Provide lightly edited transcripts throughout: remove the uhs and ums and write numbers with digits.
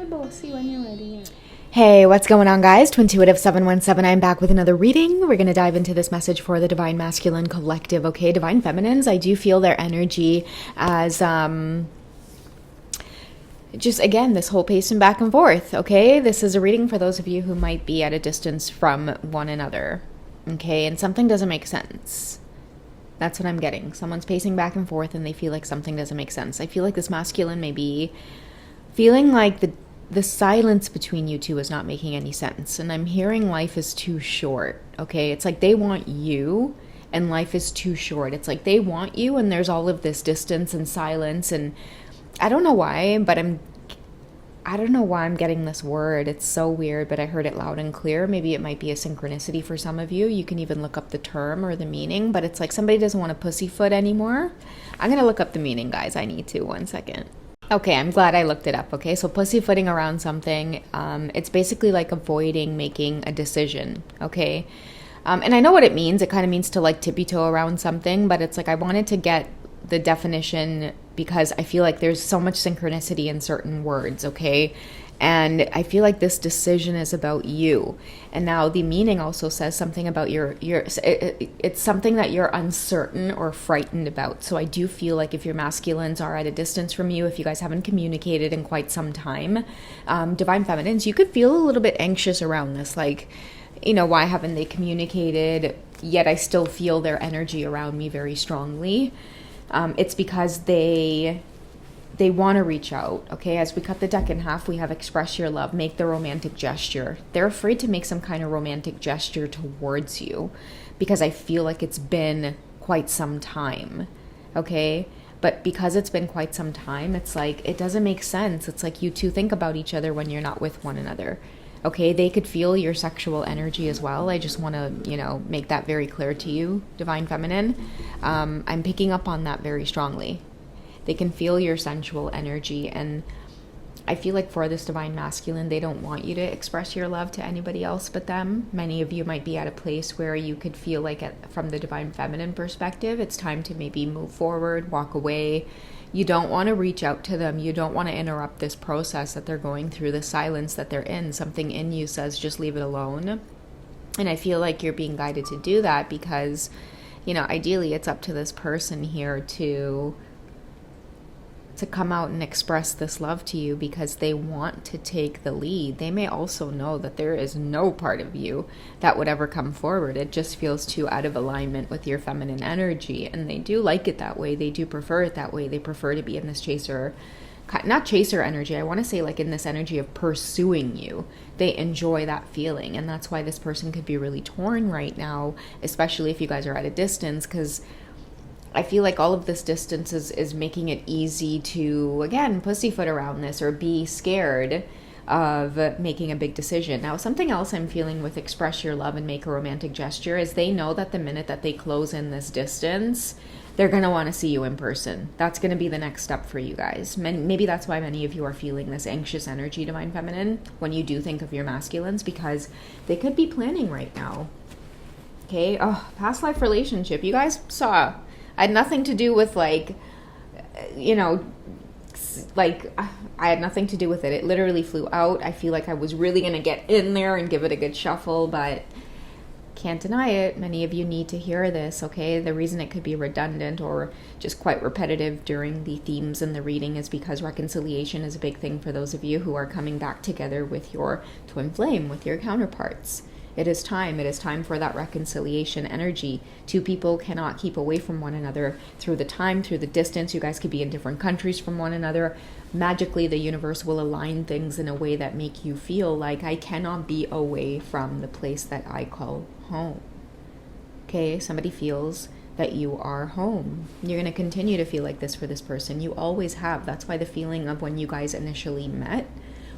bossy when you're ready. Hey, what's going on, guys? Twintuitive 717. I'm back with another reading. We're going to dive into this message for the Divine Masculine Collective, okay? Divine Feminines, I do feel their energy as, just again, this whole pacing back and forth, okay? This is a reading for those of you who might be at a distance from one another, okay? And something doesn't make sense. That's what I'm getting. Someone's pacing back and forth and they feel like something doesn't make sense. I feel like this masculine may be feeling like the silence between you two is not making any sense. And I'm hearing life is too short, okay? It's like they want you and life is too short. It's like they want you and there's all of this distance and silence. And I don't know why, but I don't know why I'm getting this word. It's so weird, but I heard it loud and clear. Maybe it might be a synchronicity for some of you. You can even look up the term or the meaning, but it's like somebody doesn't want to pussyfoot anymore. I'm going to look up the meaning, guys. I need to. 1 second. Okay, I'm glad I looked it up, okay? So pussyfooting around something, it's basically like avoiding making a decision, okay? And I know what it means. It kind of means to like tippy-toe around something, but it's like I wanted to get the definition because I feel like there's so much synchronicity in certain words, okay? And I feel like this decision is about you. And now the meaning also says something about it's something that you're uncertain or frightened about. So I do feel like if your masculines are at a distance from you, if you guys haven't communicated in quite some time, Divine Feminines, you could feel a little bit anxious around this. Like, you know, why haven't they communicated? Yet I still feel their energy around me very strongly. It's because they want to reach out, okay? As we cut the deck in half, we have express your love, make the romantic gesture. They're afraid to make some kind of romantic gesture towards you because I feel like it's been quite some time, okay? But because it's been quite some time, it's like, it doesn't make sense. It's like you two think about each other when you're not with one another, okay? They could feel your sexual energy as well. I just want to, make that very clear to you, Divine Feminine. I'm picking up on that very strongly. They can feel your sensual energy, and I feel like for this Divine Masculine, they don't want you to express your love to anybody else but them. Many of you might be at a place where you could feel like from the Divine Feminine perspective, it's time to maybe move forward, walk away. You don't want to reach out to them. You don't want to interrupt this process that they're going through, the silence that they're in. Something in you says just leave it alone. And I feel like you're being guided to do that because, ideally it's up to this person here to come out and express this love to you because they want to take the lead. They may also know that there is no part of you that would ever come forward. It just feels too out of alignment with your feminine energy, and they do like it that way. They do prefer it that way. They prefer to be in this not chaser energy. I want to say like in this energy of pursuing you. They enjoy that feeling, and that's why this person could be really torn right now, especially if you guys are at a distance, because I feel like all of this distance is making it easy to, again, pussyfoot around this or be scared of making a big decision. Now, something else I'm feeling with express your love and make a romantic gesture is they know that the minute that they close in this distance, they're going to want to see you in person. That's going to be the next step for you guys. Maybe that's why many of you are feeling this anxious energy, Divine Feminine, when you do think of your masculines, because they could be planning right now. Okay? Oh, past life relationship. You guys saw... I had nothing to do with I had nothing to do with it. It literally flew out. I feel like I was really going to get in there and give it a good shuffle, but can't deny it. Many of you need to hear this, okay? The reason it could be redundant or just quite repetitive during the themes in the reading is because reconciliation is a big thing for those of you who are coming back together with your twin flame, with your counterparts. It is time. It is time for that reconciliation energy. Two people cannot keep away from one another through the time, through the distance. You guys could be in different countries from one another. Magically, the universe will align things in a way that make you feel like I cannot be away from the place that I call home. Okay, somebody feels that you are home. You're going to continue to feel like this for this person. You always have. That's why the feeling of when you guys initially met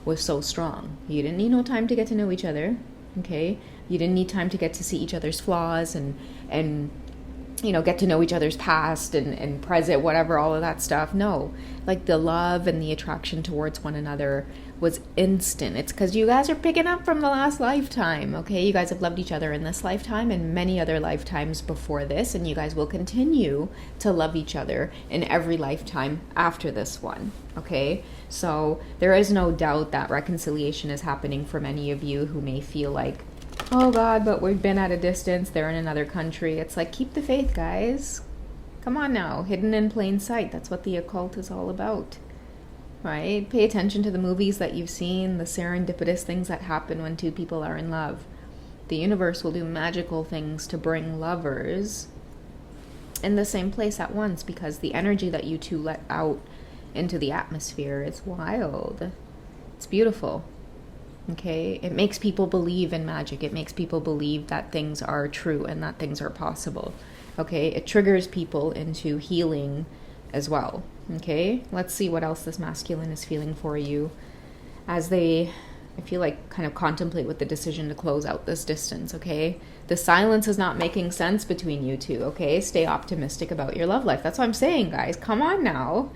was so strong. You didn't need no time to get to know each other. Okay, you didn't need time to get to see each other's flaws and get to know each other's past and present, whatever, all of that stuff. No, like the love and the attraction towards one another was instant. It's because you guys are picking up from the last lifetime, okay? You guys have loved each other in this lifetime and many other lifetimes before this, and you guys will continue to love each other in every lifetime after this one, okay? So there is no doubt that reconciliation is happening for many of you who may feel like, oh God, but we've been at a distance, they're in another country. It's like, keep the faith, guys. Come on now, hidden in plain sight. That's what the occult is all about, right? Pay attention to the movies that you've seen, the serendipitous things that happen when two people are in love. The universe will do magical things to bring lovers in the same place at once, because the energy that you two let out into the atmosphere is wild. It's beautiful. Okay, it makes people believe in magic. It makes people believe that things are true and that things are possible. Okay, it triggers people into healing as well. Okay, let's see what else this masculine is feeling for you as they, I feel like, kind of contemplate with the decision to close out this distance. Okay, the silence is not making sense between you two. Okay, stay optimistic about your love life. That's what I'm saying, guys. Come on now,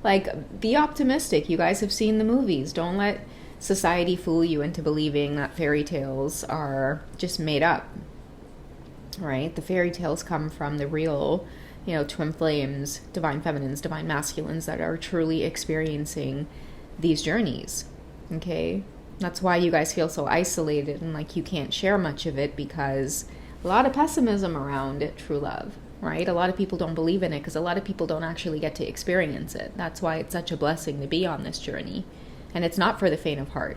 like, be optimistic. You guys have seen the movies. Don't let society fool you into believing that fairy tales are just made up, right? The fairy tales come from the real, twin flames, divine feminines, divine masculines that are truly experiencing these journeys, okay? That's why you guys feel so isolated and like you can't share much of it, because a lot of pessimism around true love, right? A lot of people don't believe in it because a lot of people don't actually get to experience it. That's why it's such a blessing to be on this journey. And it's not for the faint of heart,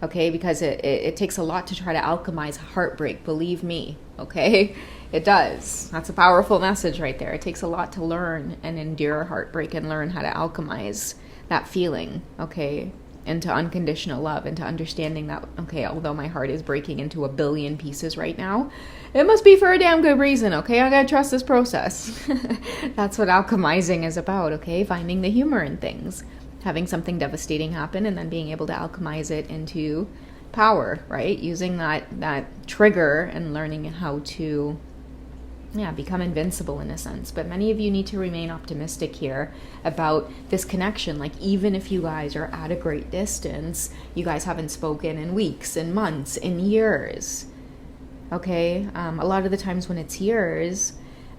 okay? Because it takes a lot to try to alchemize heartbreak, believe me, okay? It does. That's a powerful message right there. It takes a lot to learn and endure heartbreak and learn how to alchemize that feeling, okay, into unconditional love, into understanding that, okay, although my heart is breaking into a billion pieces right now, it must be for a damn good reason, okay? I gotta trust this process. That's what alchemizing is about, okay? Finding the humor in things. Having something devastating happen and then being able to alchemize it into power, right? Using that trigger and learning how to, become invincible in a sense. But many of you need to remain optimistic here about this connection. Like, even if you guys are at a great distance, you guys haven't spoken in weeks, in months, in years, okay? A lot of the times when it's years,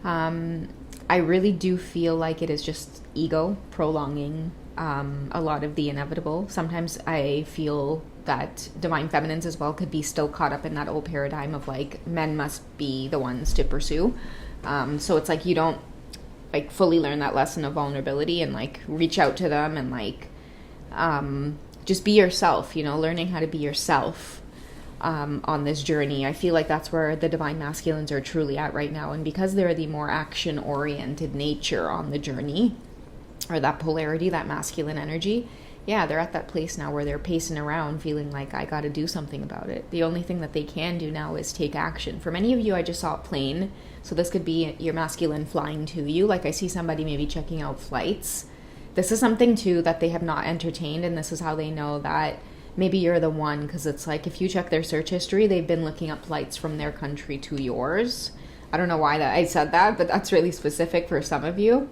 I really do feel like it is just ego prolonging a lot of the inevitable. Sometimes I feel that divine feminines as well could be still caught up in that old paradigm of like men must be the ones to pursue. So it's like you don't like fully learn that lesson of vulnerability and like reach out to them and like just be yourself, learning how to be yourself on this journey. I feel like that's where the divine masculines are truly at right now. And because they're the more action oriented nature on the journey, or that polarity, that masculine energy, they're at that place now where they're pacing around feeling like, I got to do something about it. The only thing that they can do now is take action. For many of you, I just saw a plane. So this could be your masculine flying to you. Like I see somebody maybe checking out flights. This is something too that they have not entertained. And this is how they know that maybe you're the one. Because it's like, if you check their search history, they've been looking up flights from their country to yours. I don't know why I said that, but that's really specific for some of you.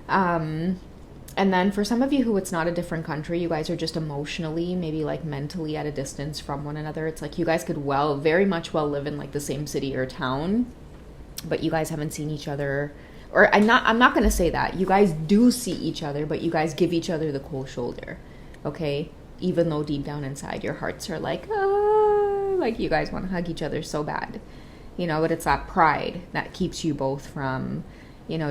And then for some of you who it's not a different country, you guys are just emotionally, maybe like mentally at a distance from one another. It's like you guys could very much live in like the same city or town, but you guys haven't seen each other. Or I'm not going to say that. You guys do see each other, but you guys give each other the cold shoulder, okay? Even though deep down inside your hearts are like, like you guys want to hug each other so bad, but it's that pride that keeps you both from,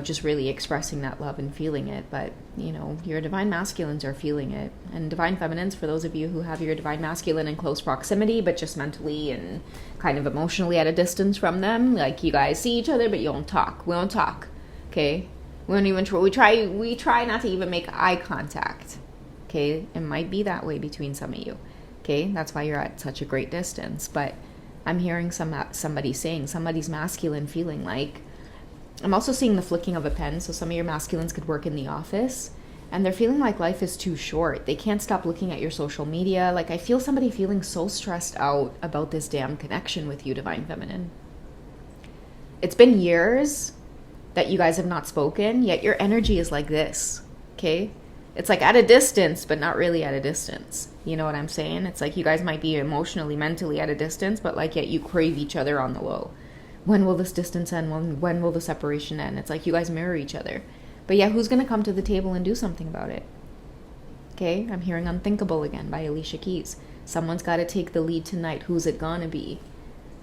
just really expressing that love and feeling it. But, your divine masculines are feeling it. And divine feminines, for those of you who have your divine masculine in close proximity, but just mentally and kind of emotionally at a distance from them, like you guys see each other, but you don't talk. We don't talk, okay? We don't even try. We try not to even make eye contact, okay? It might be that way between some of you, okay? That's why you're at such a great distance. But I'm hearing somebody saying, somebody's masculine feeling like, I'm also seeing the flicking of a pen. So some of your masculines could work in the office and they're feeling like life is too short. They can't stop looking at your social media. Like I feel somebody feeling so stressed out about this damn connection with you, divine feminine. It's been years, that you guys have not spoken, yet your energy is like this, okay? It's like at a distance, but not really at a distance. You know what I'm saying? It's like you guys might be emotionally, mentally at a distance, but like yet you crave each other on the low. When will this distance end? When will the separation end? It's like you guys mirror each other. But yeah, who's going to come to the table and do something about it? Okay, I'm hearing Unthinkable again by Alicia Keys. Someone's got to take the lead tonight. Who's it gonna be?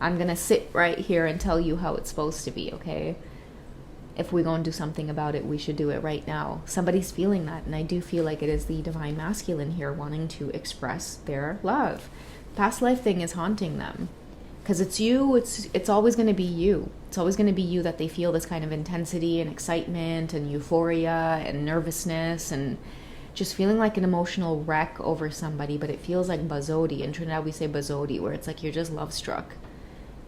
I'm going to sit right here and tell you how it's supposed to be, okay? If we're going to do something about it, we should do it right now. Somebody's feeling that, and I do feel like it is the divine masculine here wanting to express their love. Past life thing is haunting them. Because it's you, it's always going to be you. It's always going to be you that they feel this kind of intensity and excitement and euphoria and nervousness and just feeling like an emotional wreck over somebody, but it feels like bazodi. In Trinidad, we say bazodi, where it's like you're just love struck.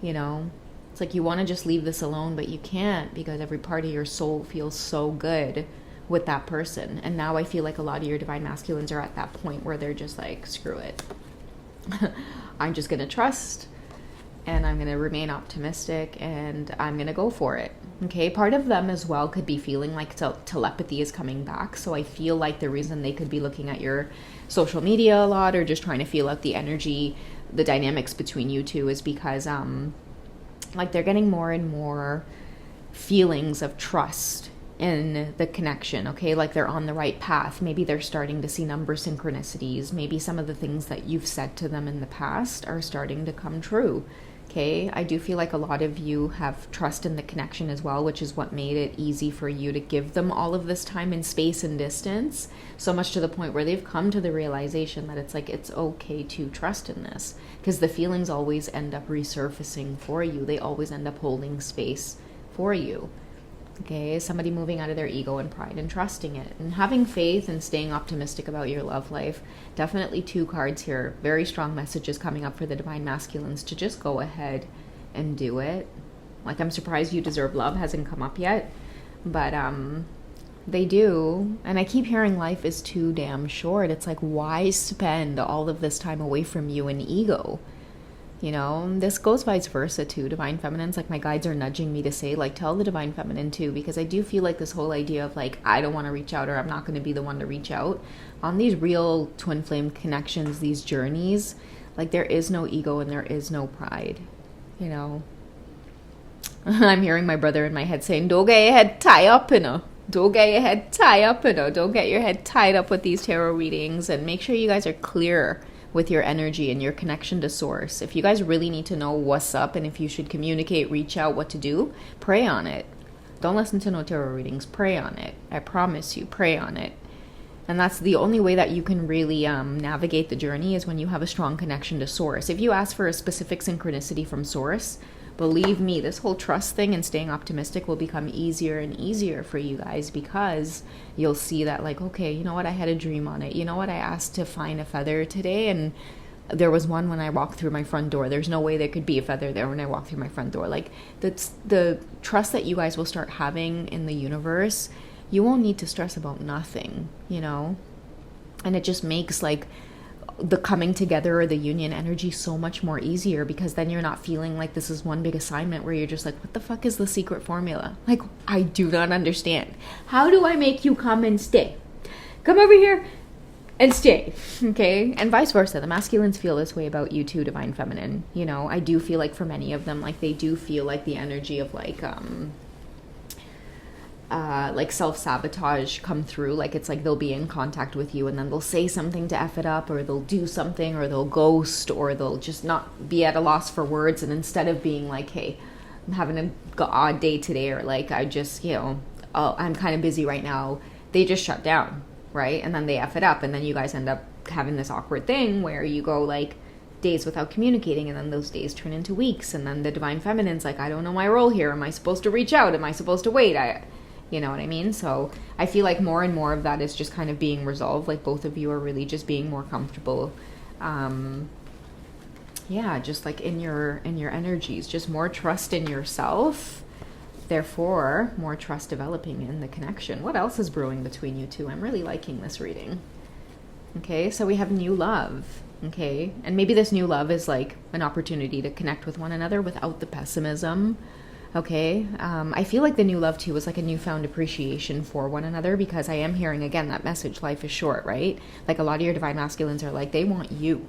You know? It's like you want to just leave this alone, but you can't because every part of your soul feels so good with that person. And now I feel like a lot of your divine masculines are at that point where they're just like, screw it. I'm just going to trust, and I'm going to remain optimistic, and I'm going to go for it. Okay, part of them as well could be feeling like telepathy is coming back. So I feel like the reason they could be looking at your social media a lot or just trying to feel out the energy, the dynamics between you two is because like they're getting more and more feelings of trust in the connection, okay? Like they're on the right path. Maybe they're starting to see number synchronicities. Maybe some of the things that you've said to them in the past are starting to come true. Okay, I do feel like a lot of you have trust in the connection as well, which is what made it easy for you to give them all of this time and space and distance, so much to the point where they've come to the realization that it's like it's okay to trust in this, because the feelings always end up resurfacing for you. They always end up holding space for you. Okay, somebody moving out of their ego and pride and trusting it and having faith and staying optimistic about your love life. Definitely 2 cards here. Very strong messages coming up for the divine masculines to just go ahead and do it. Like, I'm surprised You Deserve Love hasn't come up yet, but they do. And I keep hearing life is too damn short. It's like, why spend all of this time away from you in ego? You know, this goes vice versa too, divine feminines. Like, my guides are nudging me to say, like, tell the divine feminine too, because I do feel like this whole idea of like, I don't want to reach out, or I'm not going to be the one to reach out on these real twin flame connections, these journeys, like there is no ego and there is no pride, you know. I'm hearing my brother in my head saying, don't get your head tied up, you know. Don't get your head tied up, you know. Don't get your head tied up with these tarot readings, and make sure you guys are clear with your energy and your connection to source. If you guys really need to know what's up and if you should communicate, reach out, what to do, pray on it. Don't listen to no tarot readings. Pray on it. I promise you, pray on it. And that's the only way that you can really navigate the journey, is when you have a strong connection to source. If you ask for a specific synchronicity from source, believe me, this whole trust thing and staying optimistic will become easier and easier for you guys, because you'll see that, like, okay, you know what, I had a dream on it. You know what, I asked to find a feather today, and there was one when I walked through my front door. There's no way there could be a feather there when I walked through my front door. Like, that's the trust that you guys will start having in the universe. You won't need to stress about nothing, you know? And it just makes, like, the coming together or the union energy so much more easier, because then you're not feeling like this is one big assignment where you're just like, what the fuck is the secret formula? Like, I do not understand. How do I make you come and stay? Come over here and stay. Okay? And vice versa. The masculines feel this way about you too, divine feminine. You know, I do feel like for many of them, like, they do feel like the energy of like self-sabotage come through. Like, it's like they'll be in contact with you and then they'll say something to F it up, or they'll do something, or they'll ghost, or they'll just not be at a loss for words. And instead of being like, hey, I'm having an odd day today, or like, I just, you know, oh, I'm kind of busy right now, they just shut down, right? And then they F it up, and then you guys end up having this awkward thing where you go like days without communicating, and then those days turn into weeks, and then the divine feminine's like, I don't know my role here. Am I supposed to reach out? Am I supposed to wait? You know what I mean? So I feel like more and more of that is just kind of being resolved. Like, both of you are really just being more comfortable. Yeah, just like in your energies, just more trust in yourself. Therefore, more trust developing in the connection. What else is brewing between you two? I'm really liking this reading. Okay, so we have new love. Okay, and maybe this new love is like an opportunity to connect with one another without the pessimism. Okay. I feel like the new love too is like a newfound appreciation for one another, because I am hearing again that message, life is short, right? Like a lot of your divine masculines are like, they want you.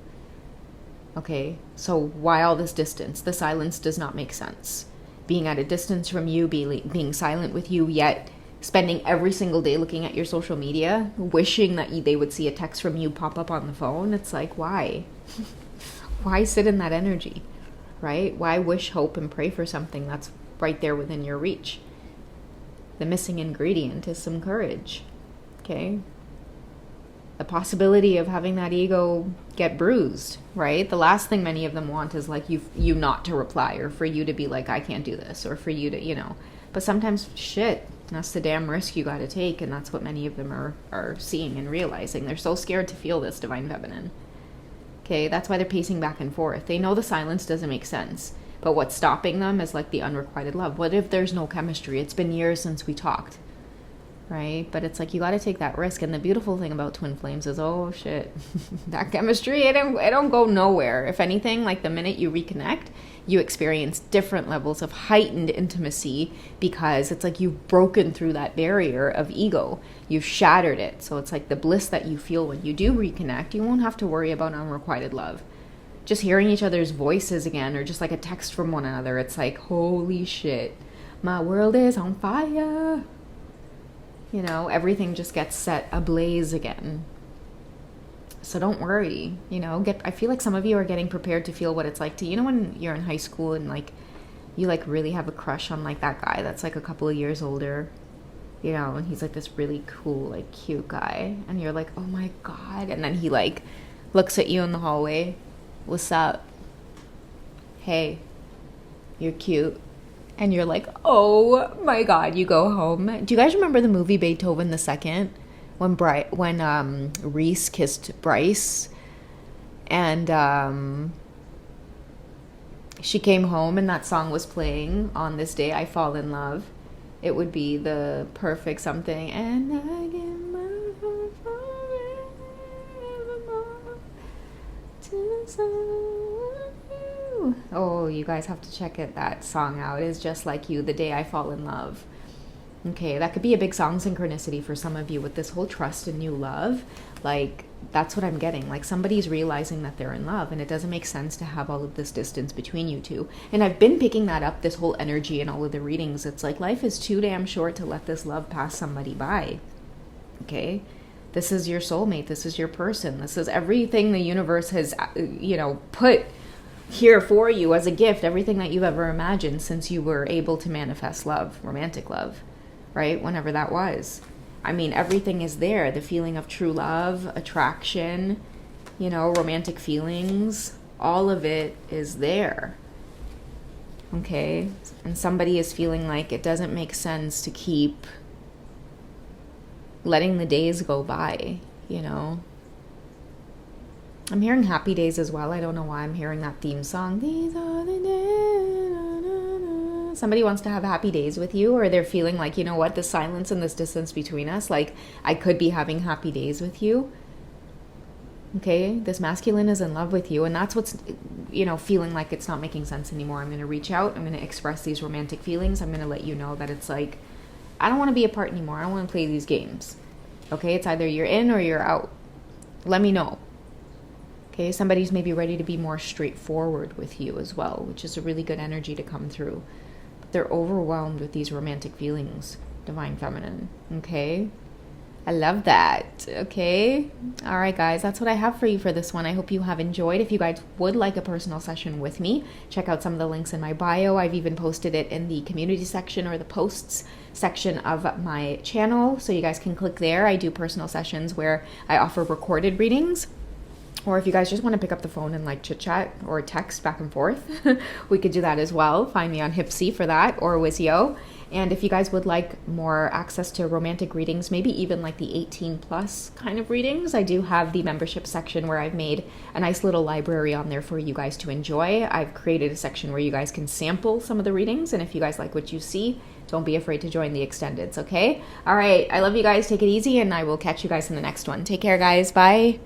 Okay. So why all this distance? The silence does not make sense. Being at a distance from you, being silent with you, yet spending every single day looking at your social media, wishing that they would see a text from you pop up on the phone. It's like, why? Why sit in that energy, right? Why wish, hope, and pray for something that's right there within your reach? The missing ingredient is some courage, okay? The possibility of having that ego get bruised, right? The last thing many of them want is like you not to reply, or for you to be like, I can't do this, or for you to, but sometimes shit, that's the damn risk you got to take. And that's what many of them are seeing and realizing. They're so scared to feel this divine feminine. Okay, that's why they're pacing back and forth. They know the silence doesn't make sense, but what's stopping them is like the unrequited love. What if there's no chemistry? It's been years since we talked, right? But it's like, you got to take that risk. And the beautiful thing about twin flames is, oh shit, that chemistry, it don't go nowhere. If anything, like the minute you reconnect, you experience different levels of heightened intimacy, because it's like you've broken through that barrier of ego. You've shattered it. So it's like the bliss that you feel when you do reconnect, you won't have to worry about unrequited love. Just hearing each other's voices again, or just like a text from one another, it's like, holy shit, my world is on fire. Everything just gets set ablaze again. So don't worry, I feel like some of you are getting prepared to feel what it's like to, when you're in high school and like, you like really have a crush on like that guy that's like a couple of years older, and he's like this really cool, like cute guy. And you're like, oh my God. And then he like looks at you in the hallway. What's up? Hey, you're cute. And you're like, oh my God, you go home. Do you guys remember the movie Beethoven II? When Reese kissed Bryce, and she came home and that song was playing, On This Day I Fall in Love. It would be the perfect something. And I give my heart forevermore to someone new. Oh, you guys have to check that song out. It's just like you, The Day I Fall in Love. Okay, that could be a big song synchronicity for some of you with this whole trust and new love. Like, that's what I'm getting. Like, somebody's realizing that they're in love, and it doesn't make sense to have all of this distance between you two. And I've been picking that up, this whole energy in all of the readings. It's like, life is too damn short to let this love pass somebody by. Okay? This is your soulmate. This is your person. This is everything the universe has, put here for you as a gift. Everything that you've ever imagined since you were able to manifest love, romantic love. Right? Whenever that was. I mean, everything is there. The feeling of true love, attraction, romantic feelings, all of it is there. Okay? And somebody is feeling like it doesn't make sense to keep letting the days go by, I'm hearing happy days as well. I don't know why I'm hearing that theme song. These are the days. Somebody wants to have happy days with you, or they're feeling like, the silence and this distance between us, like I could be having happy days with you. Okay, this masculine is in love with you, and that's what's, feeling like it's not making sense anymore. I'm going to reach out. I'm going to express these romantic feelings. I'm going to let you know that it's like, I don't want to be apart anymore. I don't want to play these games. Okay, it's either you're in or you're out. Let me know. Okay, somebody's maybe ready to be more straightforward with you as well, which is a really good energy to come through. But they're overwhelmed with these romantic feelings, divine feminine. Okay, I love that. Okay, all right, guys, that's what I have for you for this one. I hope you have enjoyed. If you guys would like a personal session with me, check out some of the links in my bio. I've even posted it in the community section or the posts section of my channel, so you guys can click there. I do personal sessions where I offer recorded readings. Or if you guys just want to pick up the phone and like chit chat or text back and forth, we could do that as well. Find me on Hipsy for that, or Wizio. And if you guys would like more access to romantic readings, maybe even like the 18 plus kind of readings, I do have the membership section where I've made a nice little library on there for you guys to enjoy. I've created a section where you guys can sample some of the readings. And if you guys like what you see, don't be afraid to join the extendeds, okay? All right, I love you guys. Take it easy, and I will catch you guys in the next one. Take care, guys. Bye.